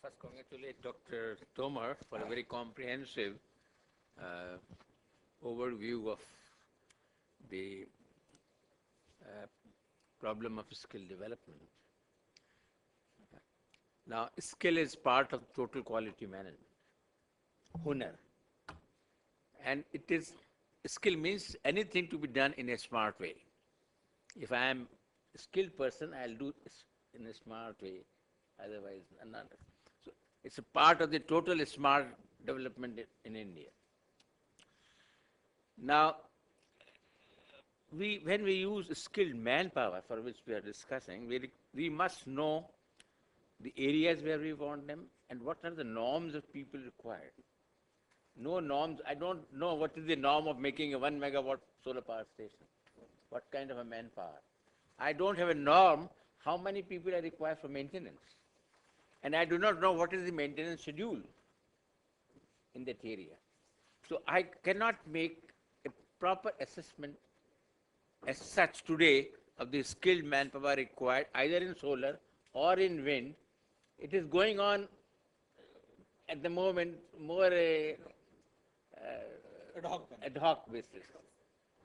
first congratulate Dr. Tomar for a very comprehensive uh, overview of the uh, problem of skill development. Now, skill is part of total quality management, hunar. And it is, skill means anything to be done in a smart way. If I am a skilled person, I'll do this in a smart way, otherwise not. So it's a part of the total smart development in India. Now, when we use skilled manpower, for which we are discussing, we must know the areas where we want them and what are the norms of people required. No norms, I don't know what is the norm of making a 1 megawatt solar power station. What kind of a manpower? I don't have a norm how many people I require for maintenance. And I do not know what is the maintenance schedule in that area. So I cannot make a proper assessment as such today of the skilled manpower required either in solar or in wind. It is going on at the moment more a ad hoc basis.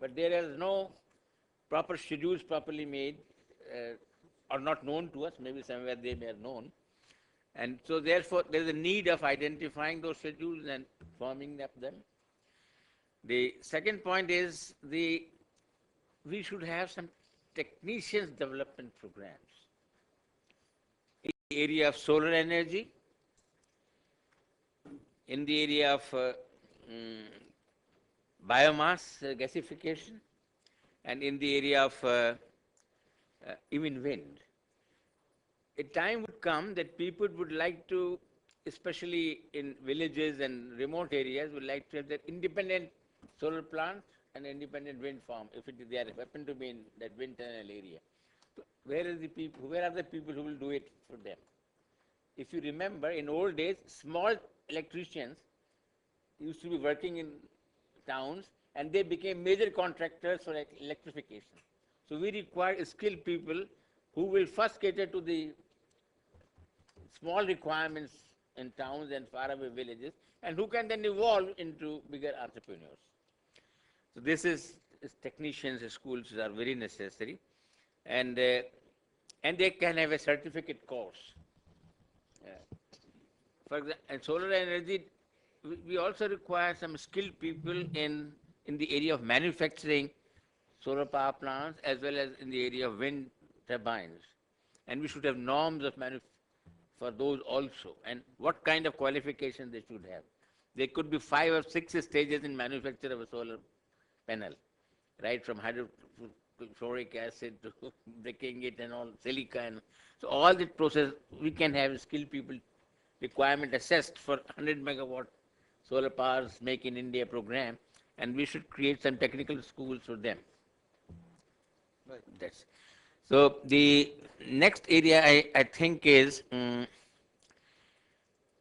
But there is no proper schedules properly made or not known to us, maybe somewhere they may have known. And so therefore there is a need of identifying those schedules and forming up them. The second point is we should have some technicians development programs in the area of solar energy, in the area of biomass gasification, and in the area of even wind. A time would come that people would like to, especially in villages and remote areas, would like to have that independent solar plant and independent wind farm, if they happen to be in that wind tunnel area. So where are the people who will do it for them? If you remember, in old days, small electricians used to be working in towns and they became major contractors for electrification. So we require skilled people who will first cater to the small requirements in towns and faraway villages and who can then evolve into bigger entrepreneurs. So this is technicians schools are very necessary, and they can have a certificate course. For example, in solar energy, we also require some skilled people in the area of manufacturing solar power plants as well as in the area of wind turbines. And we should have norms of for those also, and what kind of qualification they should have. There could be 5 or 6 stages in manufacture of a solar panel, right from hydrofluoric acid to breaking it and all, silica. And so all the process, we can have skilled people requirement assessed for 100 megawatt solar powers Make in India program, and we should create some technical schools for them. Right. That's so the next area I think is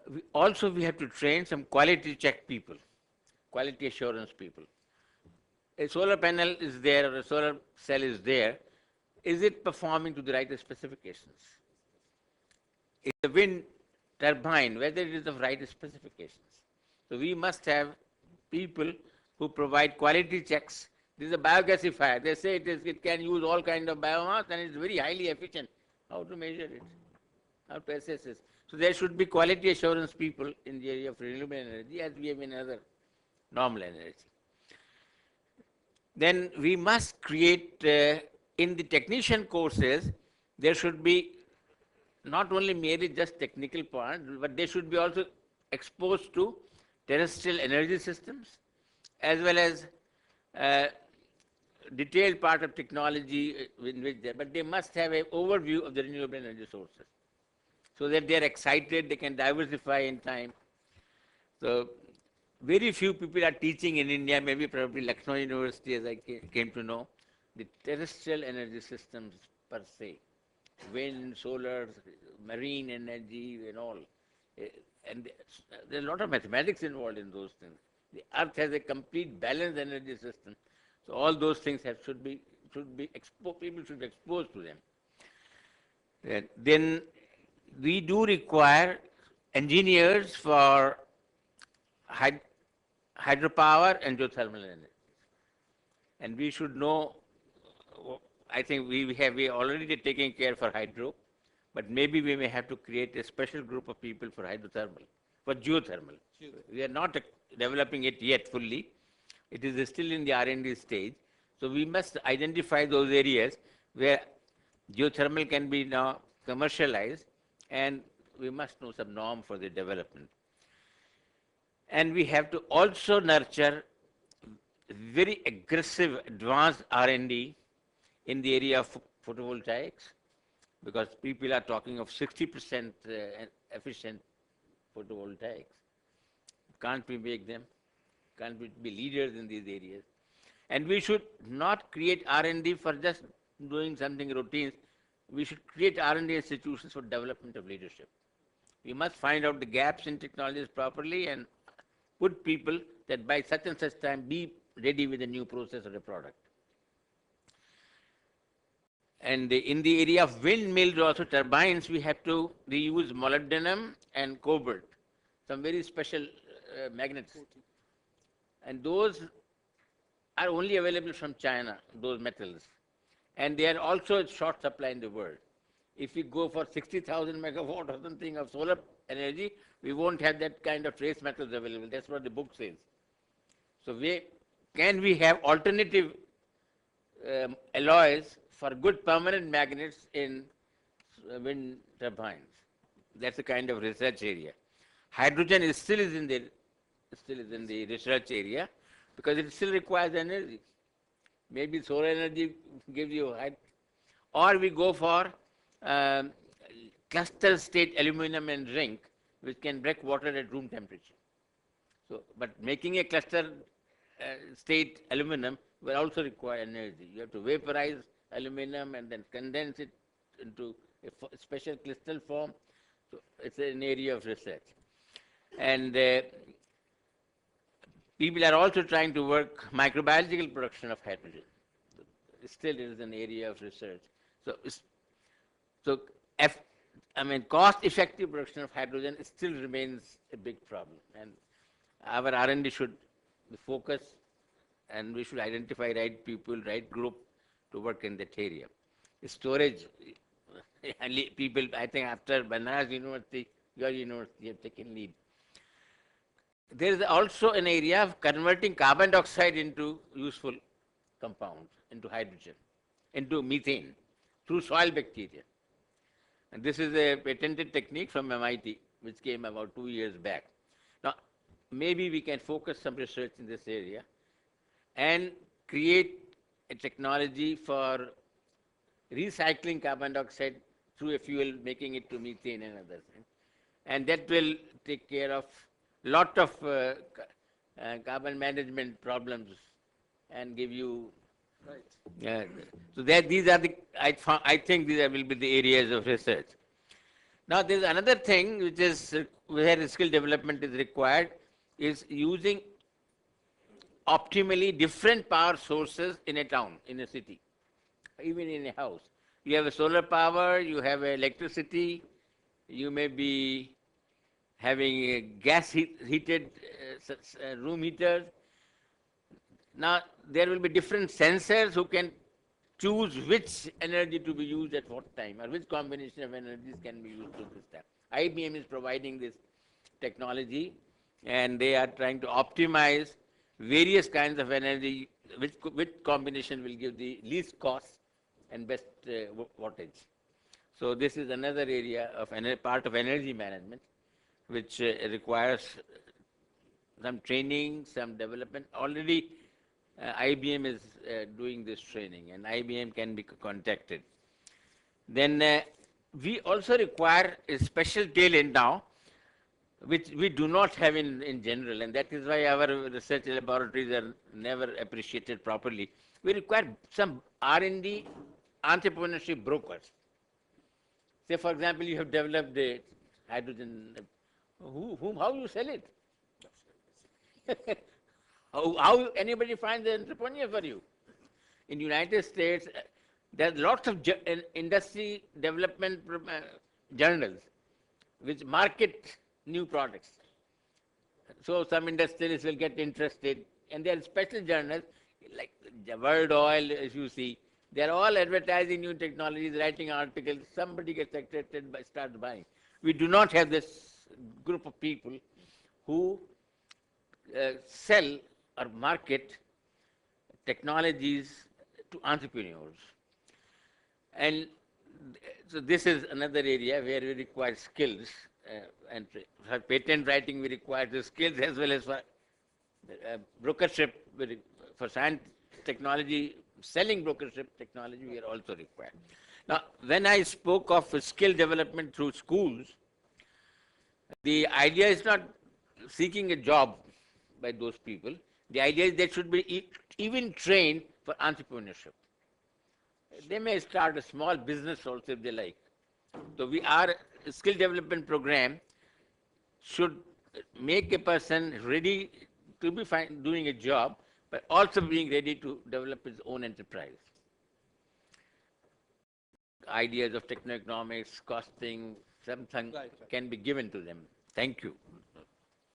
we have to train some quality check people, quality assurance people. A solar panel is there or a solar cell is there. Is it performing to the right specifications? Is the wind turbine, whether it is of right specifications? So we must have people who provide quality checks. This is a biogasifier. They say it can use all kind of biomass and it's very highly efficient. How to measure it? How to assess it? So there should be quality assurance people in the area of renewable energy as we have in other normal energy. Then we must create, in the technician courses, there should be not only merely just technical part, but they should be also exposed to terrestrial energy systems as well as detailed part of technology in which but they must have an overview of the renewable energy sources so that they are excited, they can diversify in time. So very few people are teaching in India, maybe probably Lucknow University, as I came to know, the terrestrial energy systems per se, wind, solar, marine energy and all. And there's a lot of mathematics involved in those things. The earth has a complete balanced energy system. So all those things people should be exposed to them. Then we do require engineers for hydropower and geothermal energy. And we should know, I think we already taken care for hydro, but maybe we may have to create a special group of people for hydrothermal, for geothermal. We are not developing it yet fully. It is still in the R&D stage. So we must identify those areas where geothermal can be now commercialized, and we must know some norm for the development. And we have to also nurture very aggressive advanced R&D in the area of photovoltaics, because people are talking of 60% efficient photovoltaics. Can't we make them? Can't we be leaders in these areas? And we should not create R&D for just doing something routine. We should create R&D institutions for development of leadership. We must find out the gaps in technologies properly and put people that by such and such time be ready with a new process or a product. And in the area of windmills, also turbines, we have to reuse molybdenum and cobalt, some very special magnets. And those are only available from China, those metals. And they are also in short supply in the world. If we go for 60,000 megawatt or something of solar energy, we won't have that kind of trace metals available. That's what the book says. So can we have alternative alloys for good permanent magnets in wind turbines? That's a kind of research area. Hydrogen is still in the research area because it still requires energy. Maybe solar energy gives you or we go for cluster state aluminum and zinc, which can break water at room temperature. So, but making a cluster state aluminum will also require energy. You have to vaporize aluminum and then condense it into a special crystal form. So it's an area of research. And people are also trying to work microbiological production of hydrogen. Still, it is an area of research. Cost-effective production of hydrogen still remains a big problem, and our R&D should focus, and we should identify right people, right group to work in that area. Storage, people, I think after Banaras University, your university have taken lead. There is also an area of converting carbon dioxide into useful compounds, into hydrogen, into methane, through soil bacteria. And this is a patented technique from MIT, which came about 2 years back. Now, maybe we can focus some research in this area and create a technology for recycling carbon dioxide through a fuel, making it to methane and other things. And that will take care of lot of carbon management problems and give you. Right. So these are I think these will be the areas of research. Now there is another thing which is where skill development is required, is using optimally different power sources in a town, in a city, even in a house. You have a solar power, you have electricity, you may be having a gas heated room heaters. Now, there will be different sensors who can choose which energy to be used at what time, or which combination of energies can be used at this time. IBM is providing this technology, and they are trying to optimize various kinds of energy, which combination will give the least cost and best wattage. So this is another area of part of energy management, which requires some training, some development. Already IBM is doing this training, and IBM can be contacted. Then we also require a special talent now, which we do not have in general, and that is why our research laboratories are never appreciated properly. We require some R&D entrepreneurship brokers. Say, for example, you have developed a hydrogen, how you sell it? How anybody finds an entrepreneur for you? In the United States, there are lots of industry development journals which market new products. So some industrialists will get interested, and there are special journals like the World Oil, as you see. They are all advertising new technologies, writing articles. Somebody gets attracted by starts buying. We do not have this group of people who sell or market technologies to entrepreneurs. And so this is another area where we require skills, and for patent writing we require the skills as well as for brokership, for science technology, selling brokership technology we are also required. Now, when I spoke of skill development through schools, the idea is not seeking a job by those people. The idea is they should be even trained for entrepreneurship. They may start a small business also if they like. So our skill development program should make a person ready to be doing a job, but also being ready to develop his own enterprise. Ideas of techno-economics, costing, something can be given to them. Thank you.